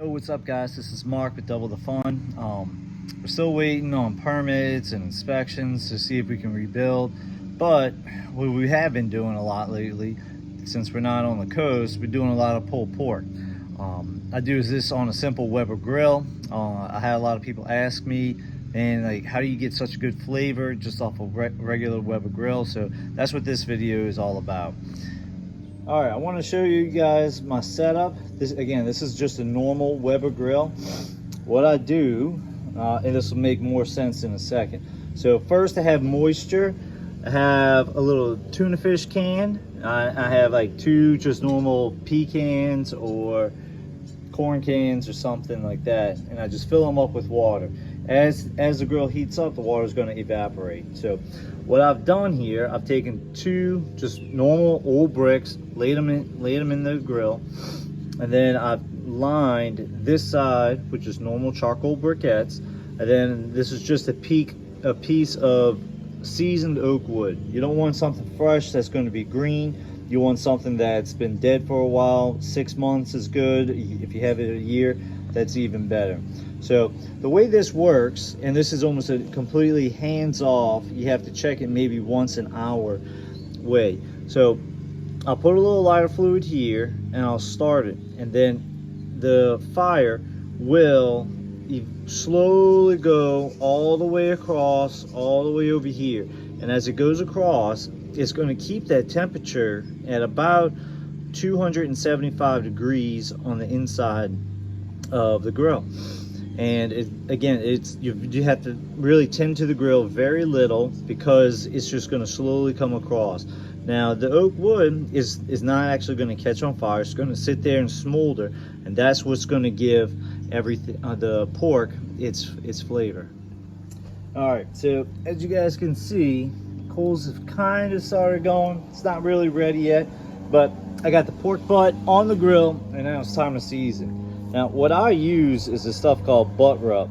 Hey, what's up, guys? This is Mark with Double the Fun. We're still waiting on permits and inspections to see if we can rebuild, but what we have been doing a lot lately, since we're not on the coast, we're doing a lot of pulled pork. I do this on a simple Weber grill. I had a lot of people ask me, and like, how do you get such good flavor just off a regular Weber grill? So that's what this video is all about. All right, I want to show you guys my setup. This is just a normal Weber grill. What I do, and this will make more sense in a second. So first, I have moisture. I have a little tuna fish can. I have like two just normal pecans or corn cans or something like that, and I just fill them up with water. As the grill heats up, the water is going to evaporate. So what I've done here, I've taken two just normal old bricks, laid them in the grill, and then I've lined this side with just normal charcoal briquettes, and then this is just a piece of seasoned oak wood. You don't want something fresh that's going to be green. You want something that's been dead for a while. 6 months is good. If you have it a year, that's even better. So the way this works, and this is almost a completely hands-off, you have to check it maybe once an hour way. So I'll put a little lighter fluid here and I'll start it, and then the fire will slowly go all the way across, all the way over here. And as it goes across, it's going to keep that temperature at about 275 degrees on the inside of the grill. And you have to really tend to the grill very little, because it's just going to slowly come across. Now the oak wood is not actually going to catch on fire. It's going to sit there and smolder, and that's what's going to give everything, the pork, its flavor. All right, so as you guys can see, coals have kind of started going. It's not really ready yet, but I got the pork butt on the grill, and now it's time to season. Now what I use is this stuff called butt rub,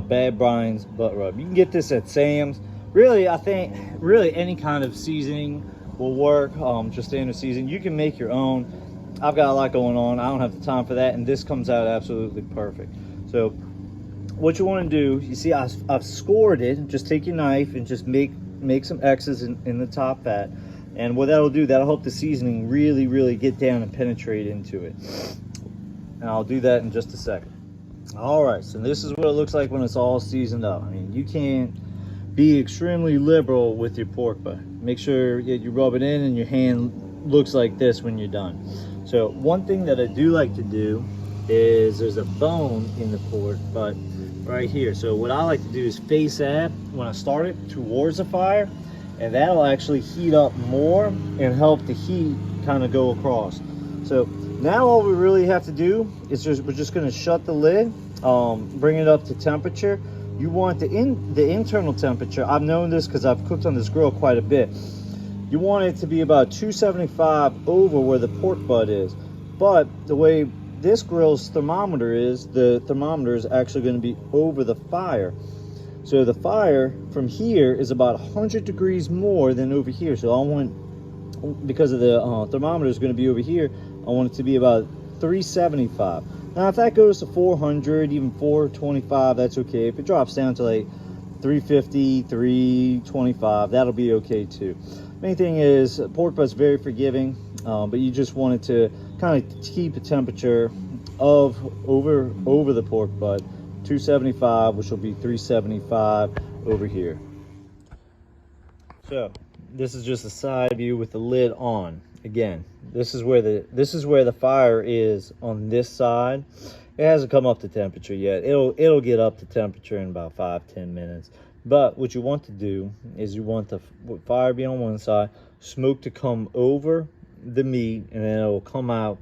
Bad Brian's butt rub. You can get this at Sam's. Really, I think any kind of seasoning will work. Just standard seasoning. You can make your own. I've got a lot going on. I don't have the time for that, and this comes out absolutely perfect. So what you want to do, you see I've scored it. Just take your knife and just make some X's in the top fat, and what that'll do, that'll help the seasoning really get down and penetrate into it. And I'll do that in just a second. All right, so this is what it looks like when it's all seasoned up. I mean, you can't be extremely liberal with your pork butt. Make sure you rub it in and your hand looks like this when you're done. So one thing that I do like to do is, there's a bone in the pork butt right here. So what I like to do is face that when I start it towards the fire, and that'll actually heat up more and help the heat kind of go across. So now all we really have to do is we're just going to shut the lid, bring it up to temperature. You want the internal temperature. I've known this because I've cooked on this grill quite a bit. You want it to be about 275 over where the pork butt is. But the way this grill's thermometer is, the thermometer is actually going to be over the fire. So the fire from here is about 100 degrees more than over here. So I want, because of the thermometer is going to be over here, I want it to be about 375. Now if that goes to 400, even 425, that's okay. If it drops down to like 350, 325, that'll be okay too. Main thing is, pork butt's very forgiving, but you just want it to kind of keep a temperature of over the pork butt, 275, which will be 375 over here. So this is just a side view with the lid on. Again, this is where the fire is on this side. It hasn't come up to temperature yet. It'll get up to temperature in about 5-10 minutes. But what you want to do is you want the fire be on one side, smoke to come over the meat, and then it'll come out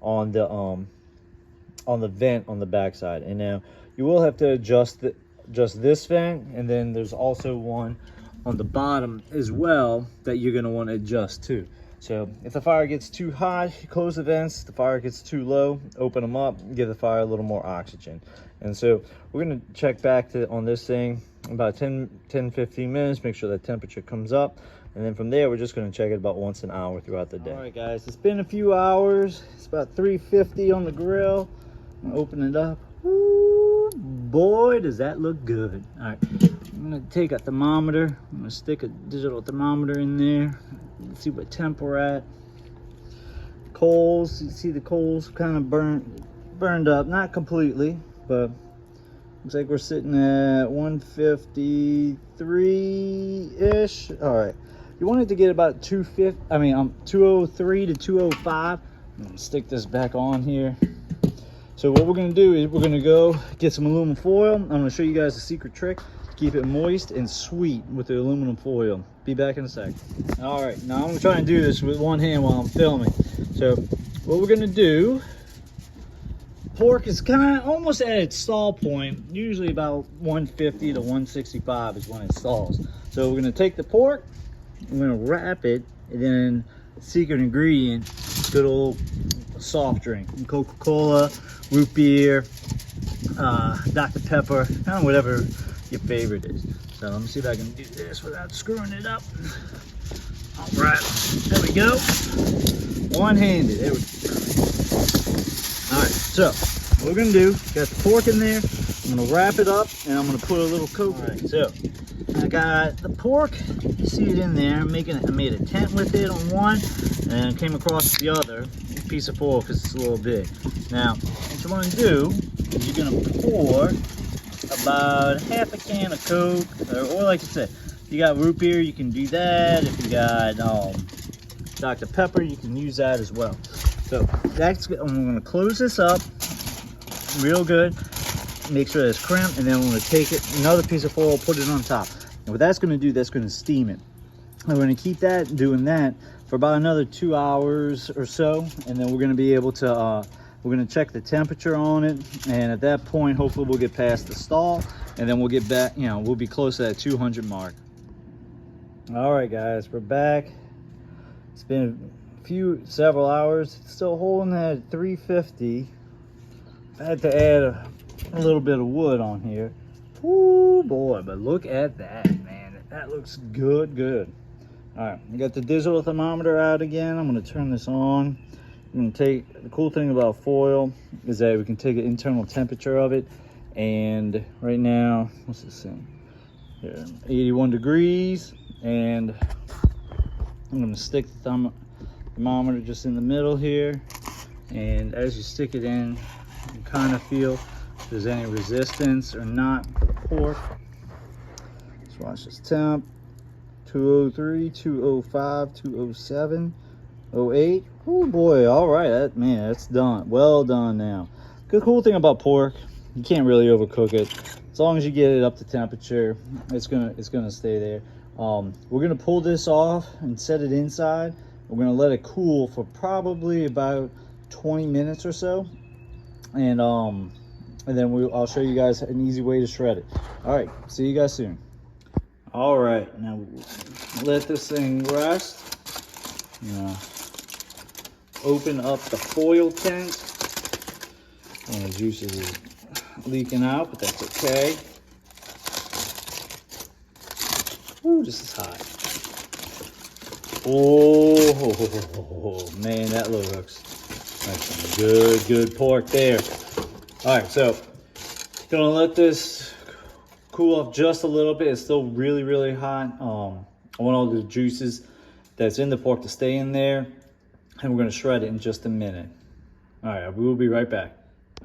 on the vent on the back side. And now you will have to adjust this vent, and then there's also one on the bottom as well that you're going to want to adjust too. So if the fire gets too hot, close the vents. If the fire gets too low, open them up, give the fire a little more oxygen. And so we're going to check back on this thing about 10-15 minutes, make sure that temperature comes up, and then from there we're just going to check it about once an hour throughout the day. All right guys, it's been a few hours. It's about 350 on the grill. Open it up. Ooh, boy, does that look good. All right, I'm gonna take a thermometer. I'm gonna stick a digital thermometer in there. Let's see what temp we're at. Coals, you see the coals kind of burned up, not completely, but looks like we're sitting at 153-ish. All right, you want it to get about 203 to 205. I'm gonna stick this back on here. So what we're gonna do is we're gonna go get some aluminum foil. I'm gonna show you guys a secret trick to keep it moist and sweet with the aluminum foil. Be back in a sec. All right, now I'm gonna try and do this with one hand while I'm filming. So what we're gonna do, pork is kind of almost at its stall point, usually about 150 to 165 is when it stalls. So we're gonna take the pork, we're gonna wrap it, and then secret ingredient, good old soft drink, Coca-Cola, root beer, Dr. Pepper, kind of whatever your favorite is. So let me see if I can do this without screwing it up. All right, there we go. One-handed, there we go. All right, so what we're gonna do, got the pork in there, I'm gonna wrap it up and I'm gonna put a little Coke. All right, so I got the pork, you see it in there. I made a tent with it on one and came across the other piece of foil because it's a little big. Now, what you wanna do is you're gonna pour about half a can of Coke, or like I said, if you got root beer, you can do that. If you got Dr. Pepper, you can use that as well. So that's good. I'm gonna close this up real good, make sure it's crimped, and then I'm gonna take it, another piece of foil, put it on top. And what that's gonna do, that's gonna steam it. And we're gonna keep that, doing that for about another 2 hours or so, and then we're gonna be able to, we're gonna check the temperature on it, and at that point, hopefully we'll get past the stall, and then we'll get back, you know, we'll be close to that 200 mark. All right, guys, we're back. It's been several hours. It's still holding at 350. I had to add a little bit of wood on here. Ooh, boy, but look at that, man. That looks good. All right, I got the digital thermometer out again. I'm gonna turn this on. I'm gonna take, the cool thing about foil is that we can take the internal temperature of it. And right now, what's this thing? Here, 81 degrees. And I'm gonna stick the thermometer just in the middle here. And as you stick it in, you kind of feel if there's any resistance or not for the pork. Let's watch this temp. 203, 205, 207, 08. Oh boy, all right, that's done. Well done now. Good cool thing about pork, you can't really overcook it. As long as you get it up to temperature, it's gonna stay there. We're gonna pull this off and set it inside. We're gonna let it cool for probably about 20 minutes or so. And then I'll show you guys an easy way to shred it. All right, see you guys soon. All right, now let this thing rest. Open up the foil tent. And the juices is leaking out, but that's okay. Ooh, this is hot. Oh man, that looks like some good pork there. All right, so gonna let this cool off just a little bit. It's still really hot. I want all the juices that's in the pork to stay in there, and we're gonna shred it in just a minute. All right, we will be right back.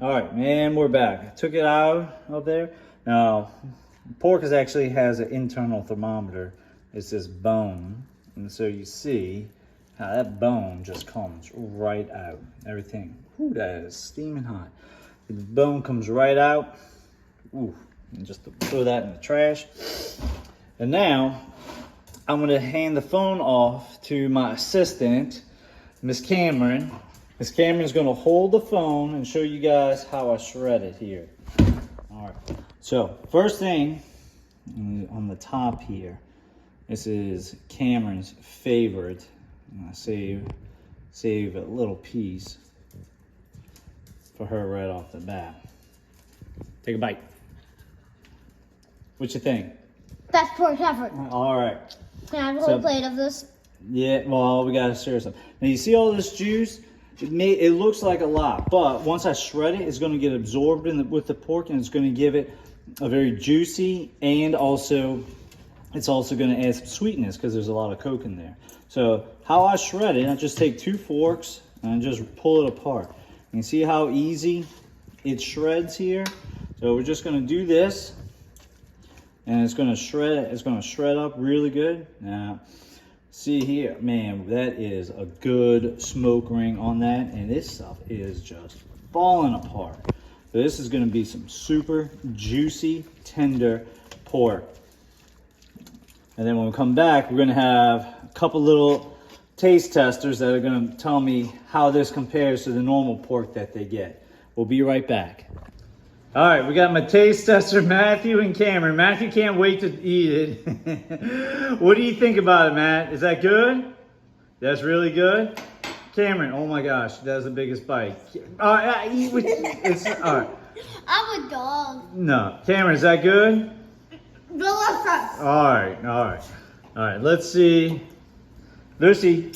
All right, man, we're back. I took it out of there. Now, pork actually has an internal thermometer. It's this bone, and so you see how that bone just comes right out. Everything, ooh, that is steaming hot. The bone comes right out. Ooh, and just throw that in the trash. And now, I'm gonna hand the phone off to my assistant, Miss Cameron. Miss Cameron's gonna hold the phone and show you guys how I shred it here. All right, so first thing on the top here, this is Cameron's favorite. I'm gonna save a little piece for her right off the bat. Take a bite. What you think? Best pork ever. All right. Can I have a whole plate of this? Yeah, well, we gotta share some. Now you see all this juice? It looks like a lot, but once I shred it, it's going to get absorbed with the pork, and it's going to give it a very juicy, and also it's also going to add some sweetness because there's a lot of coke in there. So how I shred it, I just take 2 forks and just pull it apart. You can see how easy it shreds here. So we're just going to do this, and it's going to shred. It's going to shred up really good. Now, see here, man, that is a good smoke ring on that, and this stuff is just falling apart. So this is going to be some super juicy, tender pork. And then when we come back, we're going to have a couple little taste testers that are going to tell me how this compares to the normal pork that they get. We'll be right back. All right, we got my taste tester, Matthew and Cameron. Matthew can't wait to eat it. What do you think about it, Matt? Is that good? That's really good? Cameron, oh my gosh, that's the biggest bite. All right. I'm a dog. No, Cameron, is that good? Delicious. All right, let's see. Lucy,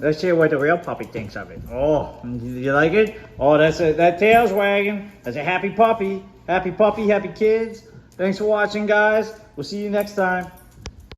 let's see what the real puppy thinks of it. Oh, you like it? Oh, that tail's wagging. That's a happy puppy. Happy puppy, happy kids. Thanks for watching, guys. We'll see you next time.